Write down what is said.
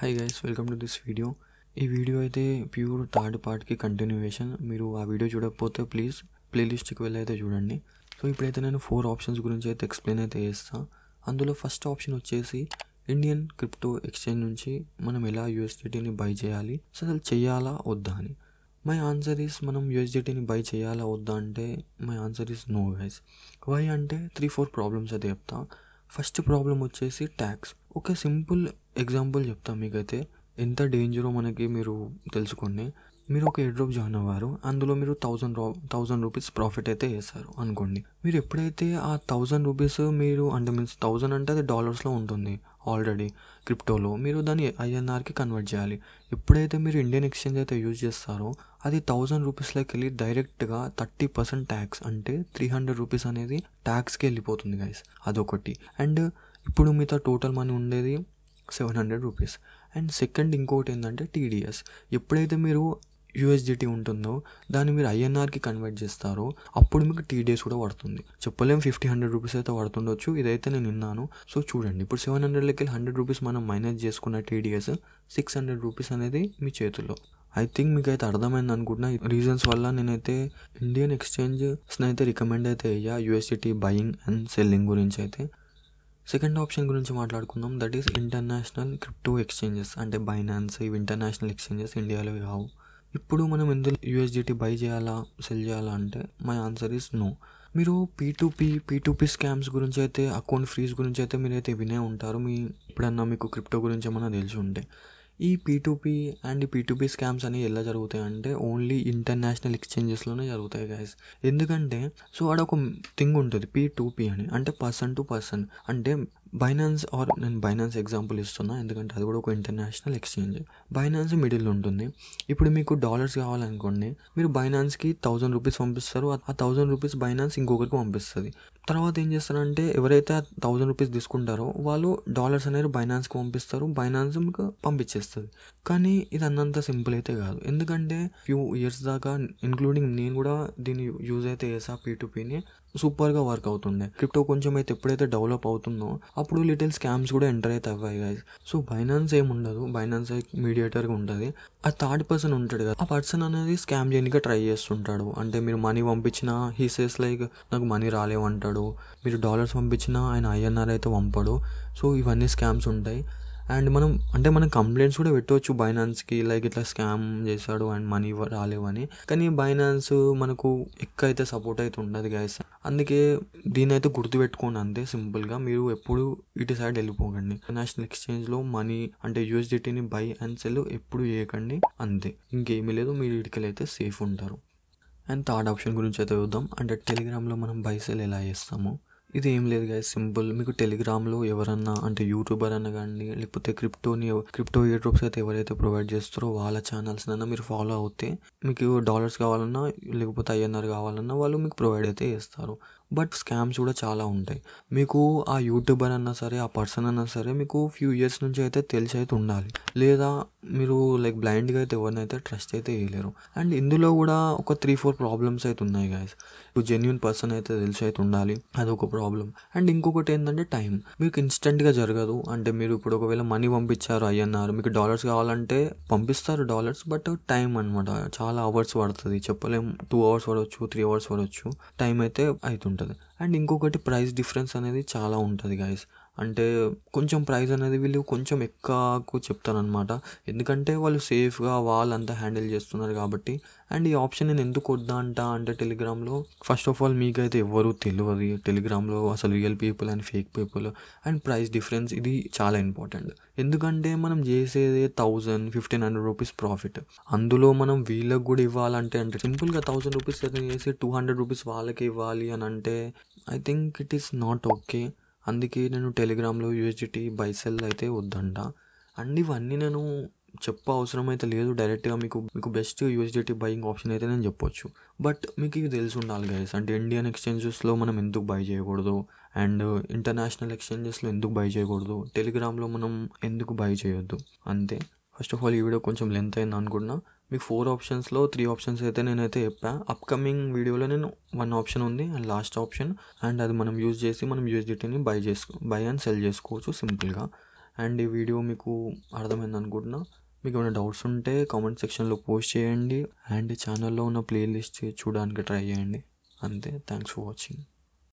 Hi guys, welcome to this video. ఈ video అయితే pure third పార్ట్కి కంటిన్యూవేషన్. మీరు ఆ వీడియో చూడకపోతే ప్లీజ్ ప్లేలిస్ట్కి వెళ్ళి అయితే చూడండి. సో ఇప్పుడైతే నేను 4 ఆప్షన్స్ గురించి అయితే ఎక్స్ప్లెయిన్ అయితే చేస్తాను. అందులో ఫస్ట్ ఆప్షన్ వచ్చేసి ఇండియన్ క్రిప్టో ఎక్స్చేంజ్ నుంచి మనం ఎలా యూఎస్డిటీని బై చేయాలి, అసలు చేయాలా వద్దా అని. మై ఆన్సర్ ఈస్ మనం యూఎస్డిటీని బై చేయాలా వద్దా అంటే my answer is no guys. Why అంటే 3-4 ప్రాబ్లమ్స్ అయితే చెప్తా. ఫస్ట్ ప్రాబ్లం వచ్చేసి ట్యాక్స్. ఒక సింపుల్ ఎగ్జాంపుల్ చెప్తాను మీకైతే, ఎంత డేంజరో మనకి మీరు తెలుసుకోండి. మీరు ఒక ఎయిర్ డ్రాప్ జాయిన్ అవ్వారు, అందులో మీరు 1000 రూపీస్ ప్రాఫిట్ అయితే చేస్తారు అనుకోండి. మీరు ఎప్పుడైతే ఆ 1000 రూపీస్ మీరు అంటే మీన్స్ 1000 అంటే అది డాలర్స్లో ఉంటుంది ఆల్రెడీ క్రిప్టోలో, మీరు దాన్ని ఐఎన్ఆర్కి కన్వర్ట్ చేయాలి. ఎప్పుడైతే మీరు ఇండియన్ ఎక్స్చేంజ్ అయితే యూజ్ చేస్తారో అది 1000 రూపీస్లోకి వెళ్ళి డైరెక్ట్గా 30% ట్యాక్స్ అంటే 300 రూపీస్ అనేది ట్యాక్స్కి వెళ్ళిపోతుంది గైస్. అదొకటి. అండ్ ఇప్పుడు మీతో టోటల్ మనీ ఉండేది 700 రూపీస్. అండ్ సెకండ్ ఇంకోటి ఏంటంటే టీడీఎస్. ఎప్పుడైతే మీరు యూఎస్డిటీ ఉంటుందో దాన్ని మీరు ఐఎన్ఆర్కి కన్వర్ట్ చేస్తారో అప్పుడు మీకు టీడీఎస్ కూడా పడుతుంది. చెప్పలేం 50-100 రూపీస్ అయితే పడుతుండొచ్చు, ఇదైతే నేను విన్నాను. సో చూడండి, ఇప్పుడు 700లోకి వెళ్ళి 100 రూపీస్ మనం మైనస్ చేసుకున్న టీడీఎస్ 600 రూపీస్ అనేది మీ చేతుల్లో. ఐ థింక్ మీకు అయితే అర్థమైంది అనుకుంటున్నా. రీజన్స్ వల్ల నేనైతే ఇండియన్ ఎక్స్చేంజ్స్ని అయితే రికమెండ్ అయితే అయ్యా యూఎస్డిటీ బయింగ్ అండ్ సెల్లింగ్ గురించి అయితే. సెకండ్ ఆప్షన్ గురించి మాట్లాడుకుందాం, that is international crypto exchanges. అంటే బైనాన్స్, ఇవి ఇంటర్నేషనల్ ఎక్స్చేంజెస్, ఇండియాలో కావు. ఇప్పుడు మనం ఎందులో యూఎస్డిటీ బై చేయాలా సెల్ చేయాలా అంటే మై ఆన్సర్ ఈస్ నో. మీరు పీ2పీ స్కామ్స్ గురించి అయితే, అకౌంట్ ఫ్రీజ్ గురించి అయితే మీరైతే వినే ఉంటారు. ఎప్పుడన్నా మీకు క్రిప్టో గురించి ఏమన్నా తెలిసి ఉంటే. ఈ పీ2పీ అండ్ పీ2పీ స్కామ్స్ అనేవి ఎలా జరుగుతాయి అంటే ఓన్లీ ఇంటర్నేషనల్ ఎక్స్చేంజెస్లోనే జరుగుతాయి గైస్. ఎందుకంటే సో ఆడ ఒక థింగ్ ఉంటుంది పీ2పీ అని, అంటే పర్సన్ టు పర్సన్. అంటే బైనాన్స్, నేను బైనాన్స్ ఎగ్జాంపుల్ ఇస్తున్నా ఎందుకంటే అది కూడా ఒక ఇంటర్నేషనల్ ఎక్స్చేంజ్. బైనాన్స్ మిడిల్ ఉంటుంది. ఇప్పుడు మీకు డాలర్స్ కావాలనుకోండి, మీరు బైనాన్స్కి 1000 రూపీస్ పంపిస్తారు, ఆ 1000 రూపీస్ బైనాన్స్ ఇంకొకరికి పంపిస్తుంది. తర్వాత ఏం చేస్తారంటే ఎవరైతే 1000 రూపీస్ తీసుకుంటారో వాళ్ళు డాలర్స్ అనేది బైనాన్స్కి పంపిస్తారు, బైనాన్స్ మీకు పంపించేస్తుంది. కానీ ఇది అన్నంత సింపుల్ అయితే కాదు. ఎందుకంటే ఫ్యూ ఇయర్స్ దాకా ఇంక్లూడింగ్ నేను కూడా దీన్ని యూజ్ అయితే చేసా, పీ2పీని. సూపర్గా వర్క్ అవుతుండే. క్రిప్టో కొంచెం అయితే ఎప్పుడైతే డెవలప్ అవుతుందో అప్పుడు లిటిల్ స్కామ్స్ కూడా ఎంటర్ అయితే అవ్వాయి గైస్. సో బైనాన్స్ ఏముండదు, బైనాన్స్ మీడియేటర్గా ఉంటుంది. ఆ థర్డ్ పర్సన్ ఉంటాడు కదా, ఆ పర్సన్ అనేది స్కామ్ చేయడానికి ట్రై చేస్తుంటాడు. అంటే మీరు మనీ పంపించినా హీ సేస్ లైక్ నాకు మనీ రాలేవంటాడు, మీరు డాలర్స్ పంపించినా ఆయన ఐఎన్ఆర్ అయితే పంపడు. సో ఇవన్నీ స్కామ్స్ ఉంటాయి. అండ్ మనం కంప్లైంట్స్ కూడా పెట్టవచ్చు బైనాన్స్కి, లైక్ ఇట్లా స్కామ్ చేశాడు అండ్ మనీ రాలేవని. కానీ బైనాన్స్ మనకు ఎక్కువ అయితే సపోర్ట్ అయితే ఉండదు గైస్. అందుకే దీని అయితే గుర్తుపెట్టుకోండి అంతే సింపుల్గా. మీరు ఎప్పుడు ఇటు సైడ్ వెళ్ళిపోకండి. ఇంటర్నేషనల్ ఎక్స్చేంజ్లో మనీ అంటే యూఎస్డిటీని బై అండ్ సెల్ ఎప్పుడు చేయకండి అంతే, ఇంకేమీ లేదు. మీరు ఇటుకలు అయితే సేఫ్ ఉంటారు. అండ్ థర్డ్ ఆప్షన్ గురించి అయితే చూద్దాం, అంటే టెలిగ్రామ్లో మనం బై సెల్ ఎలా చేస్తాము. ఇది ఏం లేదు గైస్, సింపుల్. మీకు టెలిగ్రామ్లో ఎవరన్నా అంటే యూట్యూబర్ అన్న కానీ లేకపోతే క్రిప్టో ఇయర్ డ్రాప్స్ అయితే ఎవరైతే ప్రొవైడ్ చేస్తారో వాళ్ళ ఛానల్స్ అన్నా మీరు ఫాలో అవుతే మీకు డాలర్స్ కావాలన్నా లేకపోతే ఐఎన్ఆర్ కావాలన్నా వాళ్ళు మీకు ప్రొవైడ్ అయితే చేస్తారు. బట్ స్కామ్స్ కూడా చాలా ఉంటాయి. మీకు ఆ యూట్యూబర్ అన్నా సరే, ఆ పర్సన్ అన్నా సరే మీకు ఫ్యూ ఇయర్స్ నుంచి అయితే తెలిసి అయితే ఉండాలి, లేదా మీరు లైక్ బ్లైండ్గా అయితే ఎవరినైతే ట్రస్ట్ అయితే చేయలేరు. అండ్ ఇందులో కూడా ఒక 3-4 ప్రాబ్లమ్స్ అయితే ఉన్నాయి గైస్. జెన్యూన్ పర్సన్ అయితే తెలిసి అయితే ఉండాలి, అదొక ప్రాబ్లం. అండ్ ఇంకొకటి ఏంటంటే టైం. మీకు ఇన్స్టెంట్గా జరగదు. అంటే మీరు ఇప్పుడు ఒకవేళ మనీ పంపించారు ఐఎన్ఆర్, మీకు డాలర్స్ కావాలంటే పంపిస్తారు డాలర్స్, బట్ టైం అనమాట చాలా అవర్స్ పడుతుంది. చెప్పలేం, 2 అవర్స్ పడవచ్చు, 3 అవర్స్ పడవచ్చు, టైం అయితే అవుతుంటుంది. అండ్ ఇంకొకటి ప్రైస్ డిఫరెన్స్ అనేది చాలా ఉంటుంది గైస్. అంటే కొంచెం ప్రైస్ అనేది వీళ్ళు కొంచెం ఎక్కువ చెప్తారనమాట, ఎందుకంటే వాళ్ళు సేఫ్గా వాళ్ళంతా హ్యాండిల్ చేస్తున్నారు కాబట్టి. అండ్ ఈ ఆప్షన్ నేను ఎందుకు వద్దా అంటే టెలిగ్రామ్లో ఫస్ట్ ఆఫ్ ఆల్ మీకైతే ఎవరు తెలియదు టెలిగ్రామ్లో అసలు real people and fake people. And price difference ఇది చాలా ఇంపార్టెంట్. ఎందుకంటే మనం చేసేది 1000-1500 రూపీస్ ప్రాఫిట్. అందులో మనం వీళ్ళకి కూడా ఇవ్వాలంటే అంటే సింపుల్గా 1000 రూపీస్ చేసి 200 రూపీస్ వాళ్ళకి ఇవ్వాలి అని అంటే I think it is not okay. అందుకే నేను టెలిగ్రామ్లో యూఎస్డిటీ బై సెల్ అయితే వద్దంట. అండ్ ఇవన్నీ నేను అవసరం అయితే లేదు, డైరెక్ట్గా మీకు బెస్ట్ యూఎస్డిటీ బయింగ్ ఆప్షన్ అయితే నేను చెప్పొచ్చు. బట్ మీకు ఇవి తెలిసి ఉండాలి గైస్. అంటే ఇండియన్ ఎక్స్చేంజెస్లో మనం ఎందుకు బై చేయకూడదు, అండ్ ఇంటర్నేషనల్ ఎక్స్చేంజెస్లో ఎందుకు బై చేయకూడదు, టెలిగ్రామ్లో మనం ఎందుకు బై చేయొద్దు అంతే. ఫస్ట్ ఆఫ్ ఆల్ ఈ వీడియో కొంచెం లెంత్ అయింది అనుకుంటున్నా. మీకు 4 ఆప్షన్స్లో 3 ఆప్షన్స్ అయితే నేనైతే చెప్పా. అప్కమింగ్ వీడియోలో నేను 1 ఆప్షన్ ఉంది అండ్ లాస్ట్ ఆప్షన్, అండ్ అది మనం యూజ్ చేసి మనం యూఎస్డిటీని బై అండ్ సెల్ చేసుకోవచ్చు సింపుల్గా. అండ్ ఈ వీడియో మీకు అర్థమైంది అనుకుంటున్నా. మీకు ఏమైనా డౌట్స్ ఉంటే కామెంట్ సెక్షన్లో పోస్ట్ చేయండి. అండ్ ఛానల్లో ఉన్న ప్లేలిస్ట్ చూడడానికి ట్రై చేయండి. అంతే. Thanks for watching.